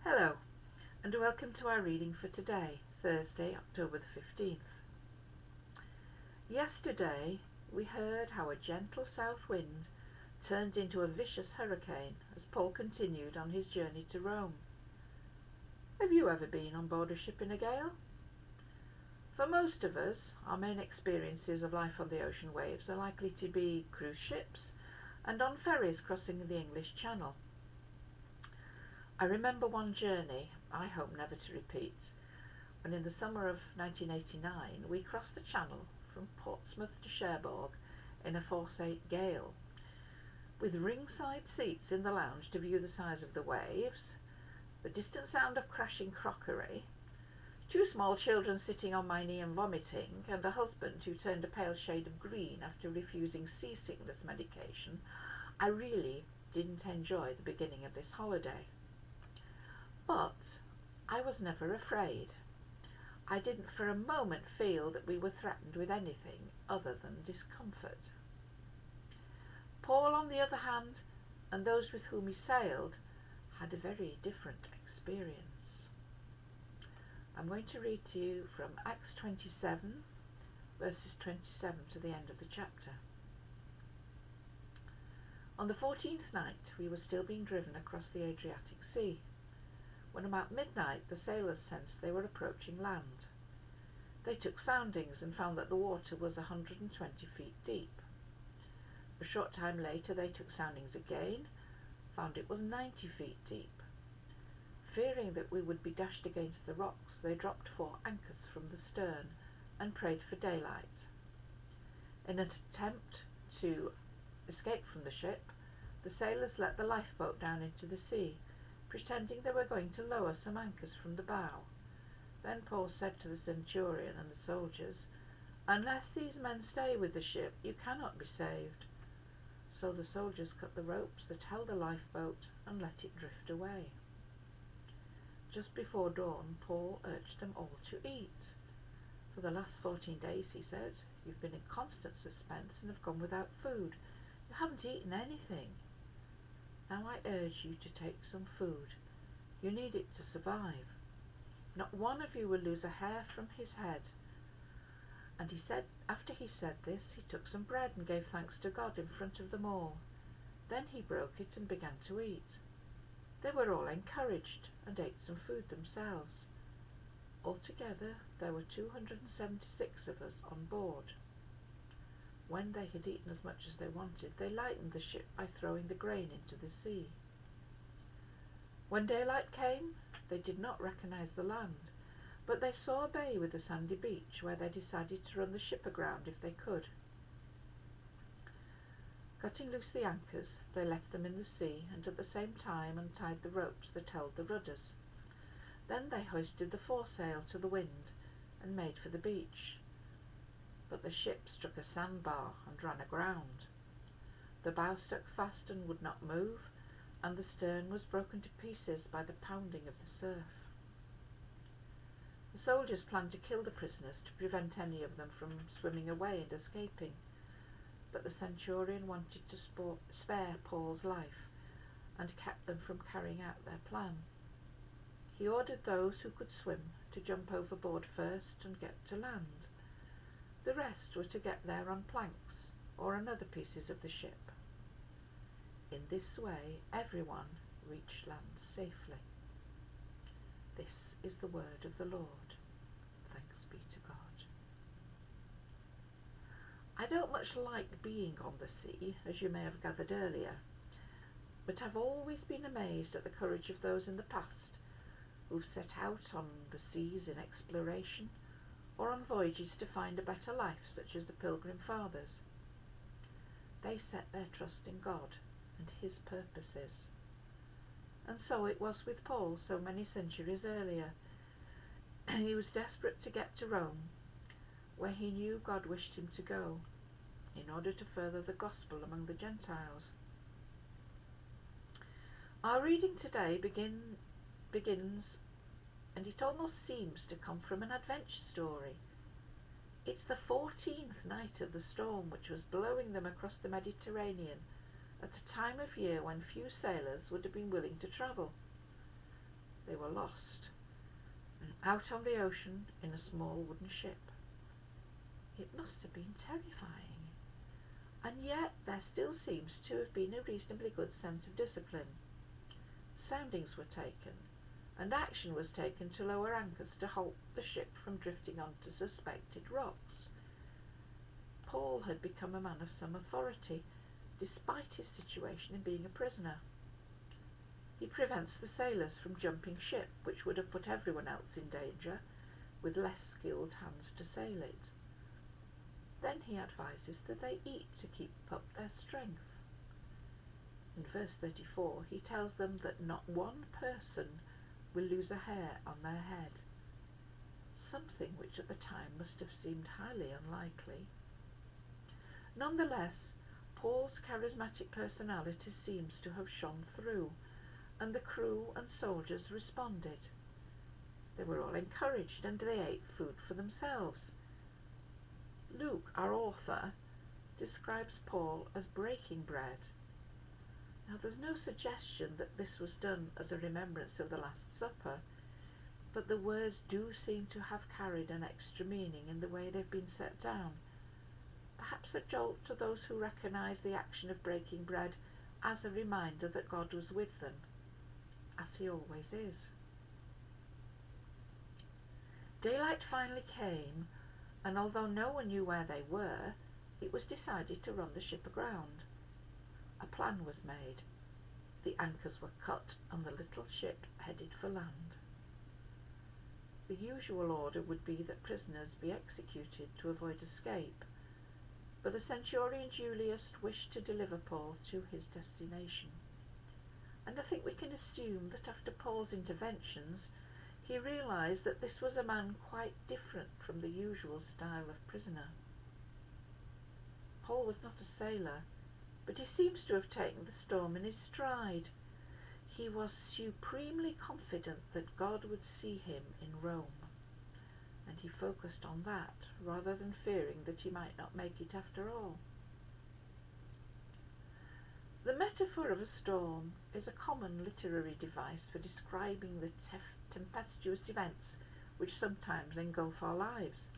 Hello, and welcome to our reading for today, Thursday, October the 15th. Yesterday, we heard how a gentle south wind turned into a vicious hurricane as Paul continued on his journey to Rome. Have you ever been on board a ship in a gale? For most of us, our main experiences of life on the ocean waves are likely to be cruise ships and on ferries crossing the English Channel. I remember one journey I hope never to repeat, when in the summer of 1989 we crossed the Channel from Portsmouth to Cherbourg in a force 8 gale, with ringside seats in the lounge to view the size of the waves, the distant sound of crashing crockery, two small children sitting on my knee and vomiting, and a husband who turned a pale shade of green after refusing seasickness medication. I really didn't enjoy the beginning of this holiday. But I was never afraid. I didn't for a moment feel that we were threatened with anything other than discomfort. Paul, on the other hand, and those with whom he sailed, had a very different experience. I'm going to read to you from Acts 27, verses 27 to the end of the chapter. On the 14th night, we were still being driven across the Adriatic Sea, when about midnight the sailors sensed they were approaching land. They took soundings and found that the water was 120 feet deep. A short time later they took soundings again, found it was 90 feet deep. Fearing that we would be dashed against the rocks, they dropped 4 anchors from the stern and prayed for daylight. In an attempt to escape from the ship, the sailors let the lifeboat down into the sea, pretending they were going to lower some anchors from the bow. Then Paul said to the centurion and the soldiers, "Unless these men stay with the ship, you cannot be saved." So the soldiers cut the ropes that held the lifeboat and let it drift away. Just before dawn, Paul urged them all to eat. "For the last 14 days, he said, you've been in constant suspense and have gone without food. You haven't eaten anything. Now I urge you to take some food. You need it to survive. Not one of you will lose a hair from his head." And after he said this, he took some bread and gave thanks to God in front of them all. Then he broke it and began to eat. They were all encouraged and ate some food themselves. Altogether, there were 276 of us on board. When they had eaten as much as they wanted, they lightened the ship by throwing the grain into the sea. When daylight came, they did not recognize the land, but they saw a bay with a sandy beach where they decided to run the ship aground if they could. Cutting loose the anchors, they left them in the sea and at the same time untied the ropes that held the rudders. Then they hoisted the foresail to the wind and made for the beach. But the ship struck a sandbar and ran aground. The bow stuck fast and would not move, and the stern was broken to pieces by the pounding of the surf. The soldiers planned to kill the prisoners to prevent any of them from swimming away and escaping, but the centurion wanted to spare Paul's life and kept them from carrying out their plan. He ordered those who could swim to jump overboard first and get to land. The rest were to get there on planks or on other pieces of the ship. In this way, everyone reached land safely. This is the word of the Lord. Thanks be to God. I don't much like being on the sea, as you may have gathered earlier, but I've always been amazed at the courage of those in the past who've set out on the seas in exploration or on voyages to find a better life, such as the Pilgrim Fathers. They set their trust in God and his purposes. And so it was with Paul so many centuries earlier. He was desperate to get to Rome, where he knew God wished him to go, in order to further the gospel among the Gentiles. Our reading today begins, and it almost seems to come from an adventure story. It's the 14th night of the storm which was blowing them across the Mediterranean at a time of year when few sailors would have been willing to travel. They were lost, and out on the ocean in a small wooden ship. It must have been terrifying, and yet there still seems to have been a reasonably good sense of discipline. Soundings were taken, and action was taken to lower anchors to halt the ship from drifting onto suspected rocks. Paul had become a man of some authority, despite his situation in being a prisoner. He prevents the sailors from jumping ship, which would have put everyone else in danger, with less skilled hands to sail it. Then he advises that they eat to keep up their strength. In verse 34 he tells them that not one person will lose a hair on their head, something which at the time must have seemed highly unlikely. Nonetheless, Paul's charismatic personality seems to have shone through, and the crew and soldiers responded. They were all encouraged, and they ate food for themselves. Luke, our author, describes Paul as breaking bread. Now, there's no suggestion that this was done as a remembrance of the Last Supper, but the words do seem to have carried an extra meaning in the way they've been set down. Perhaps a jolt to those who recognise the action of breaking bread as a reminder that God was with them, as he always is. Daylight finally came, and although no one knew where they were, it was decided to run the ship aground. A plan was made. The anchors were cut, and the little ship headed for land. The usual order would be that prisoners be executed to avoid escape, but the centurion Julius wished to deliver Paul to his destination, and I think we can assume that after Paul's interventions he realised that this was a man quite different from the usual style of prisoner. Paul was not a sailor, but he seems to have taken the storm in his stride. He was supremely confident that God would see him in Rome, and he focused on that rather than fearing that he might not make it after all. The metaphor of a storm is a common literary device for describing the tempestuous events which sometimes engulf our lives.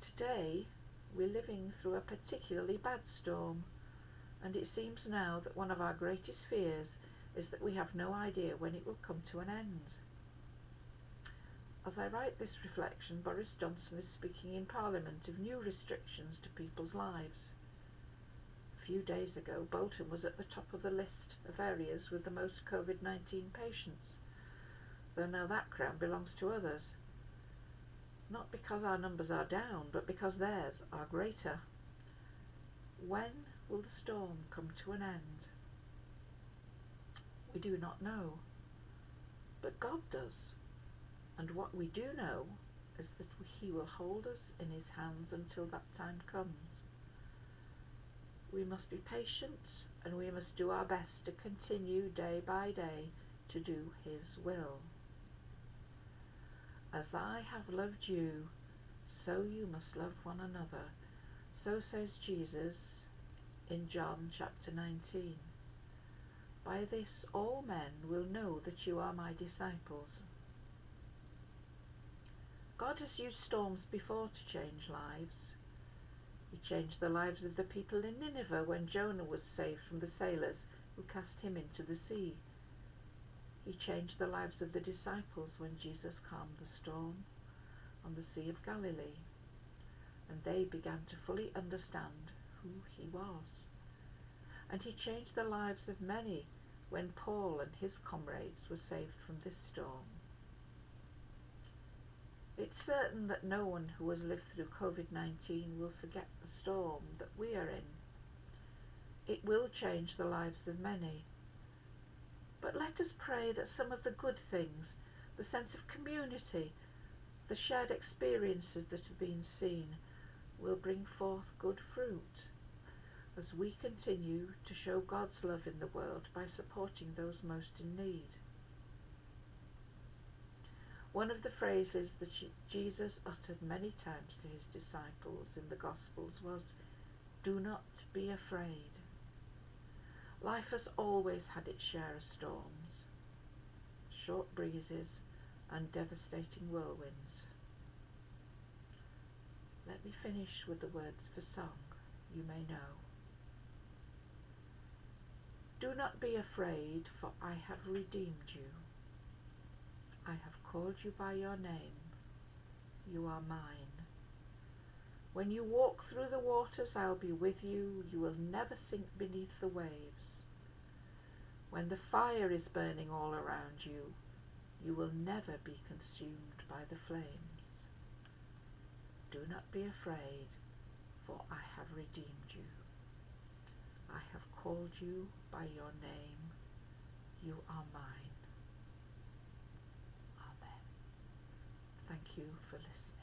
Today, we're living through a particularly bad storm, and it seems now that one of our greatest fears is that we have no idea when it will come to an end. As I write this reflection, Boris Johnson is speaking in Parliament of new restrictions to people's lives. A few days ago, Bolton was at the top of the list of areas with the most COVID-19 patients, though now that crown belongs to others. Not because our numbers are down, but because theirs are greater. When will the storm come to an end? We do not know, but God does, and what we do know is that he will hold us in his hands until that time comes. We must be patient, and we must do our best to continue day by day to do his will. As I have loved you, so you must love one another. So says Jesus in John chapter 19. By this all men will know that you are my disciples. God has used storms before to change lives. He changed the lives of the people in Nineveh when Jonah was saved from the sailors who cast him into the sea. He changed the lives of the disciples when Jesus calmed the storm on the Sea of Galilee, and they began to fully understand who he was. And he changed the lives of many when Paul and his comrades were saved from this storm. It's certain that no one who has lived through COVID-19 will forget the storm that we are in. It will change the lives of many. But let us pray that some of the good things, the sense of community, the shared experiences that have been seen, will bring forth good fruit as we continue to show God's love in the world by supporting those most in need. One of the phrases that Jesus uttered many times to his disciples in the Gospels was, "Do not be afraid." Life has always had its share of storms. short breezes and devastating whirlwinds. Let me finish with the words of a song you may know. Do not be afraid, for I have redeemed you. I have called you by your name. You are mine. When you walk through the waters, I'll be with you. You will never sink beneath the waves. When the fire is burning all around you, you will never be consumed by the flames. Do not be afraid, for I have redeemed you. I have called you by your name. You are mine. Amen. Thank you for listening.